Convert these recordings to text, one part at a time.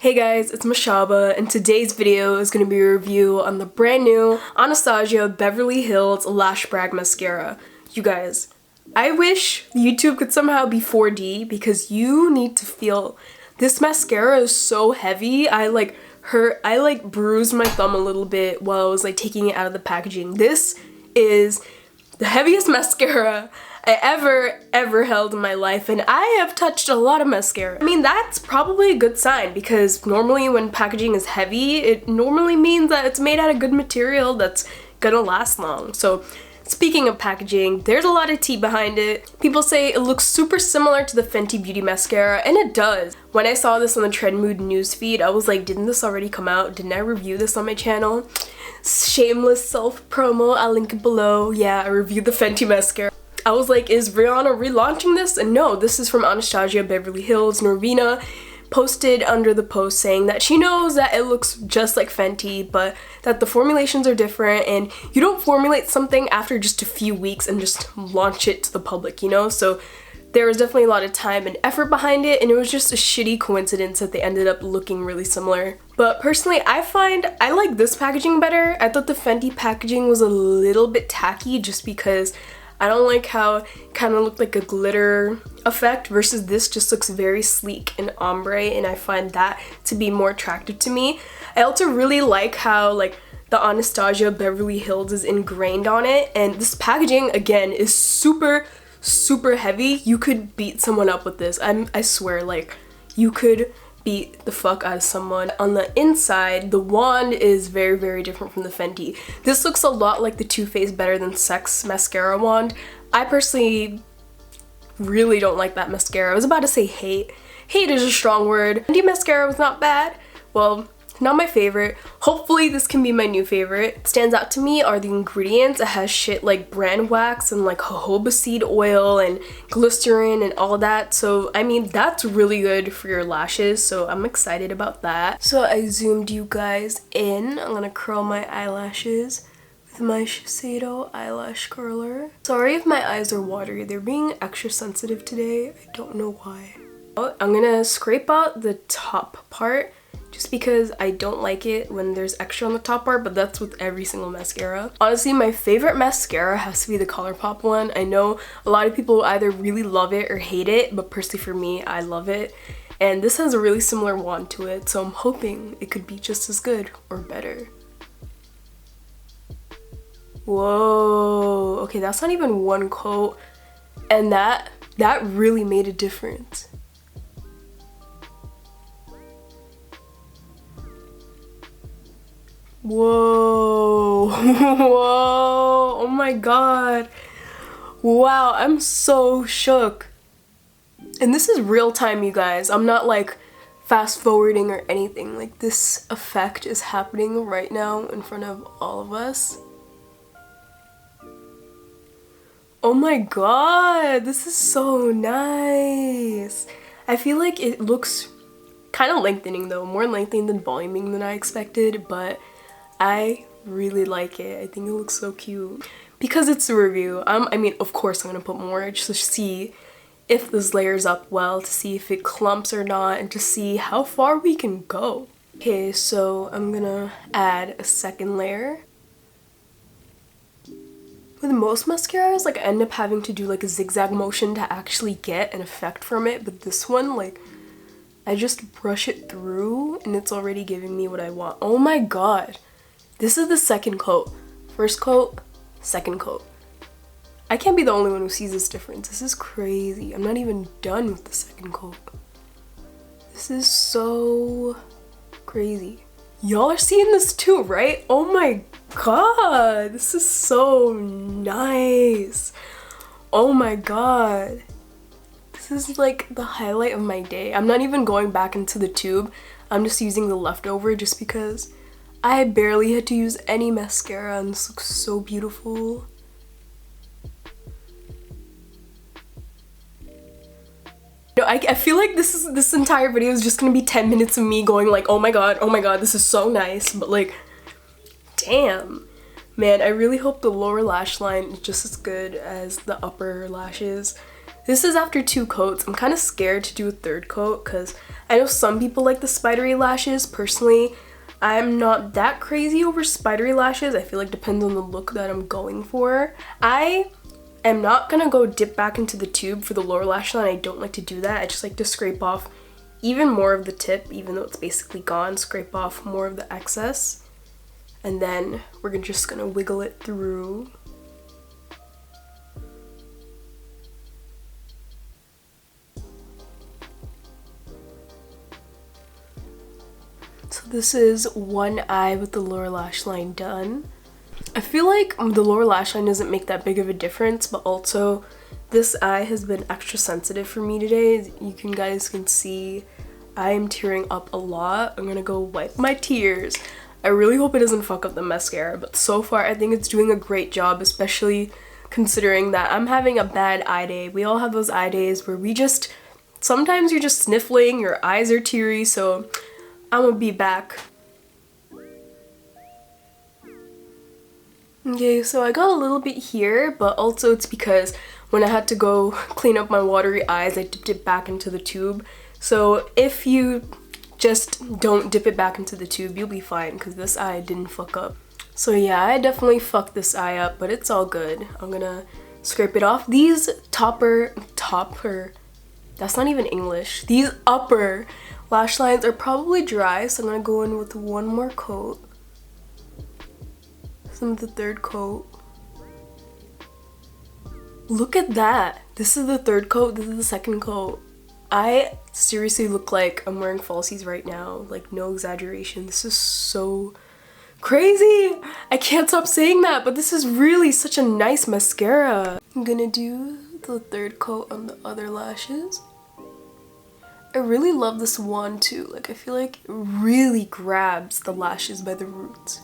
Hey guys, it's Mashaba, and today's video is going to be a review on the brand new Anastasia Beverly Hills Lash Brag Mascara. You guys, I wish YouTube could somehow be 4D because you need to feel this mascara is so heavy. I bruised my thumb a little bit while I was like taking it out of the packaging. This is the heaviest mascara I ever held in my life, and I have touched a lot of mascara. I mean, that's probably a good sign because normally when packaging is heavy, it normally means that it's made out of good material that's gonna last long. So speaking of packaging, there's a lot of tea behind it. People say it looks super similar to the Fenty Beauty mascara, and it does. When I saw this on the Trend Mood newsfeed, I was like, didn't this already come out? Didn't I review this on my channel? Shameless self-promo, I'll link it below. Yeah, I reviewed the Fenty mascara. I was like, is Rihanna relaunching this? And no, this is from Anastasia Beverly Hills. Norvina posted under the post saying that she knows that it looks just like Fenty, but that the formulations are different and you don't formulate something after just a few weeks and just launch it to the public, you know? So there was definitely a lot of time and effort behind it, and it was just a shitty coincidence that they ended up looking really similar. But personally, I like this packaging better. I thought the Fenty packaging was a little bit tacky just because I don't like how it kind of looked like a glitter effect versus this just looks very sleek and ombre, and I find that to be more attractive to me. I also really like how like the Anastasia Beverly Hills is ingrained on it, and this packaging again is super heavy. You could beat someone up with this. I swear, like you could beat the fuck out of someone. On the inside, the wand is very different from the Fenty. This looks a lot like the Too Faced Better Than Sex mascara wand. I personally really don't like that mascara. I was about to say hate. Hate is a strong word. Fenty mascara was not bad. Well, not my favorite. Hopefully this can be my new favorite. What stands out to me are the ingredients. It has shit like bran wax and like jojoba seed oil and glycerin and all that. So I mean, that's really good for your lashes, so I'm excited about that. So I zoomed you guys in. I'm gonna curl my eyelashes with my Shiseido eyelash curler. Sorry if my eyes are watery. They're being extra sensitive today. I don't know why. I'm gonna scrape out the top part just because I don't like it when there's extra on the top part, but that's with every single mascara. Honestly, my favorite mascara has to be the ColourPop one. I know a lot of people either really love it or hate it, but personally for me, I love it. And this has a really similar wand to it, so I'm hoping it could be just as good or better. Whoa, okay, that's not even one coat, and that really made a difference. Whoa, whoa, oh my god. Wow, I'm so shook. And this is real time, you guys. I'm not like fast forwarding or anything. Like this effect is happening right now in front of all of us. Oh my god, this is so nice. I feel like it looks kind of lengthening though, more lengthening than voluming than I expected, but I really like it. I think it looks so cute. Because it's a review, I mean, of course I'm gonna put more just to see if this layers up well, to see if it clumps or not, and to see how far we can go. Okay, so I'm gonna add a second layer. With most mascaras, like I end up having to do like a zigzag motion to actually get an effect from it, but this one, like, I just brush it through and it's already giving me what I want. Oh my god. This is the second coat. First coat, second coat. I can't be the only one who sees this difference. This is crazy. I'm not even done with the second coat. This is so crazy. Y'all are seeing this too, right? Oh my god. This is so nice. Oh my god. This is like the highlight of my day. I'm not even going back into the tube. I'm just using the leftover just because I barely had to use any mascara and this looks so beautiful. No, I feel like this entire video is just gonna be 10 minutes of me going like, oh my god, this is so nice, but like, damn. Man, I really hope the lower lash line is just as good as the upper lashes. This is after 2 coats. I'm kind of scared to do a 3rd coat because I know some people like the spidery lashes. Personally, I'm not that crazy over spidery lashes. I feel like it depends on the look that I'm going for. I am not gonna go dip back into the tube for the lower lash line. I don't like to do that. I just like to scrape off even more of the tip, even though it's basically gone. Scrape off more of the excess. And then we're just gonna wiggle it through. So this is one eye with the lower lash line done. I feel like the lower lash line doesn't make that big of a difference, but also this eye has been extra sensitive for me today. You guys can see I am tearing up a lot. I'm gonna go wipe my tears. I really hope it doesn't fuck up the mascara, but so far I think it's doing a great job, especially considering that I'm having a bad eye day. We all have those eye days where sometimes you're just sniffling, your eyes are teary, so I'm gonna be back. Okay, so I got a little bit here, but also it's because when I had to go clean up my watery eyes, I dipped it back into the tube. So if you just don't dip it back into the tube, you'll be fine, because this eye didn't fuck up. So yeah, I definitely fucked this eye up, but it's all good. I'm gonna scrape it off. These that's not even English. These upper lash lines are probably dry, so I'm gonna go in with one more coat. Some of the 3rd coat. Look at that. This is the 3rd coat, this is the 2nd coat. I seriously look like I'm wearing falsies right now, like no exaggeration. This is so crazy. I can't stop saying that, but this is really such a nice mascara. I'm gonna do the 3rd coat on the other lashes. I really love this wand too. Like, I feel like it really grabs the lashes by the roots.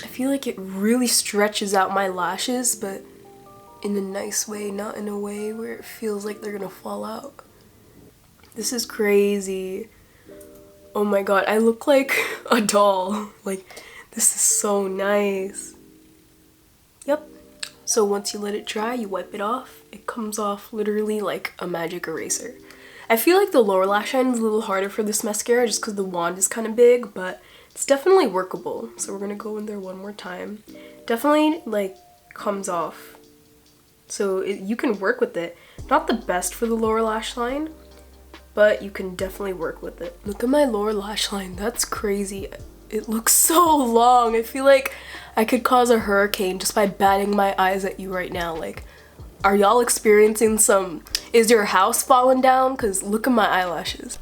I feel like it really stretches out my lashes, but in a nice way, not in a way where it feels like they're gonna fall out. This is crazy. Oh my god, I look like a doll. Like, this is so nice. Yep. So once you let it dry, you wipe it off. It comes off literally like a magic eraser. I feel like the lower lash line is a little harder for this mascara just because the wand is kind of big, but it's definitely workable. So we're gonna go in there one more time. Definitely like comes off. So you can work with it. Not the best for the lower lash line, but you can definitely work with it. Look at my lower lash line, that's crazy. It looks so long. I feel like I could cause a hurricane just by batting my eyes at you right now. Like, are y'all experiencing is your house falling down? Cause look at my eyelashes.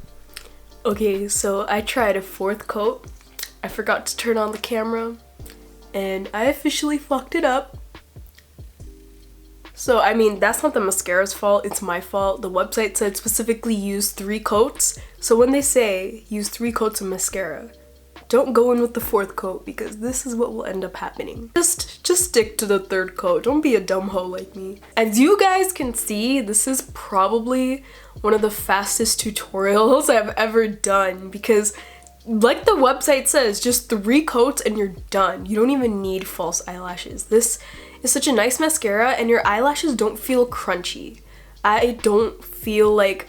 Okay, so I tried a 4th coat. I forgot to turn on the camera and I officially fucked it up. So, I mean, that's not the mascara's fault, it's my fault. The website said specifically use 3 coats. So when they say use 3 coats of mascara, don't go in with the 4th coat because this is what will end up happening. Just stick to the 3rd coat. Don't be a dumb hoe like me. As you guys can see, this is probably one of the fastest tutorials I've ever done because like the website says, just 3 coats and you're done. You don't even need false eyelashes. This is such a nice mascara and your eyelashes don't feel crunchy. I don't feel like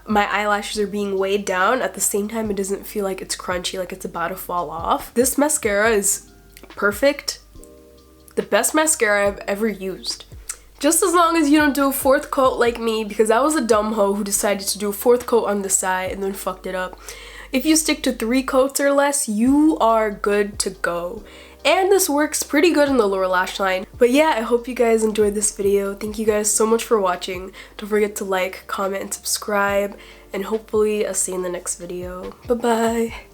my eyelashes are being weighed down. At the same time, it doesn't feel like it's crunchy, like it's about to fall off. This mascara is perfect. The best mascara I've ever used. Just as long as you don't do a 4th coat like me, because I was a dumb hoe who decided to do a 4th coat on the side and then fucked it up. If you stick to 3 coats or less, you are good to go. And this works pretty good in the lower lash line. But yeah, I hope you guys enjoyed this video. Thank you guys so much for watching. Don't forget to like, comment, and subscribe. And hopefully I'll see you in the next video. Bye-bye.